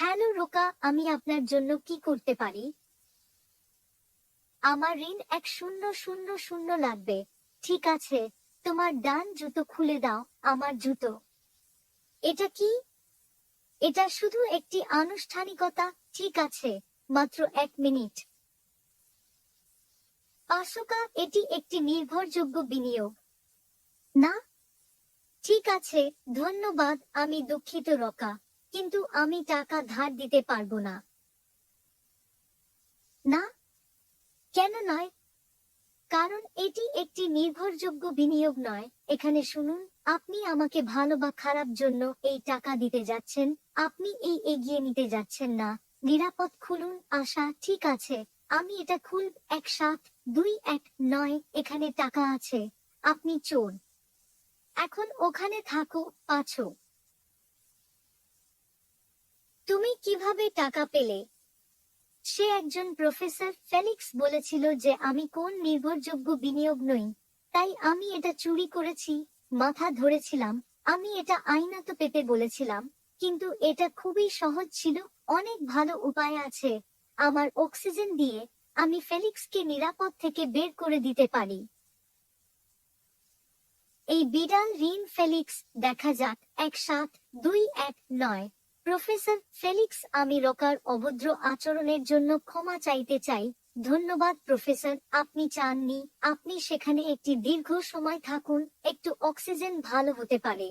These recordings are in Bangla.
হ্যালো রোকা, আমি আপনার জন্য কি করতে পারি? আমার ঋণ 1000 লাগবে। ঠিক আছে, তোমার ডান জুতো খুলে দাও। আমার জুতো? এটা কি? এটা শুধু একটি আনুষ্ঠানিকতা। ঠিক আছে, মাত্র 1 মিনিট। পাঁচশোকা, এটি একটি নির্ভরযোগ্য বিনিয়োগ। না? ঠিক আছে, ধন্যবাদ। আমি দুঃখিত রকা, কিন্তু আমি টাকা ধার দিতে পারবো না। না? কেন নয়? কারণ এটি একটি নির্ভরযোগ্য বিনিয়োগ নয়। এখানে শুনুন, আপনি আমাকে ভালো বা খারাপ জন্য এই টাকা দিতে যাচ্ছেন। আপনি এই এগিয়ে নিতে যাচ্ছেন না। নিরাপদ খুলুন। আশা, ঠিক আছে, আমি এটা খুলব। 1721 এখানে টাকা আছে। আপনি চোর। এখন ওখানে থাকো, পাছো। তুমি কিভাবে টাকা পেলে? সে একজন প্রফেসর ফেলিক্স বলেছিল যে আমি কোন নির্ভরযোগ্য বিনিয়োগ নই, তাই আমি এটা চুরি করেছি। মাথা ধরেছিলাম। আমি এটা আইনত পেতে বলেছিলাম, কিন্তু এটা খুবই সহজ ছিল। অনেক ভালো উপায় আছে। আমার অক্সিজেন দিয়ে আমি ফেলিক্সকে নিরাপদ থেকে বের করে দিতে পারি। এই বিড়াল ঋণ ফেলিক্স, দেখা যাক। 1721। প্রফেসর ফেলিক্স, আমি রকার অভদ্র আচরণের জন্য ক্ষমা চাইতে চাই। ধন্যবাদ প্রফেসর, আপনি চাননি। আপনি সেখানে একটি দীর্ঘ সময় থাকুন। একটু অক্সিজেন ভালো হতে পারে।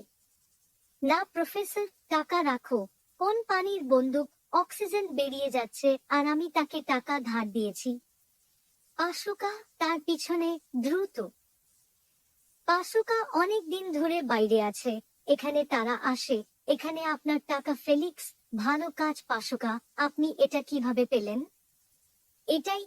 না প্রফেসর, টাকা রাখো। কোন পানির বন্দুক? অক্সিজেন বেরিয়ে যাচ্ছে আর আমি তাকে টাকা ধার দিয়েছি। আশুকা, তার পিছনে, দ্রুত। পাশুকা অনেক দিন ধরে বাইরে আছে। এখানে তারা আসে। এখানে আপনার টাকা ফেলিক্স। ভালো কাজ পাশুকা। আপনি এটা কিভাবে পেলেন? এটাই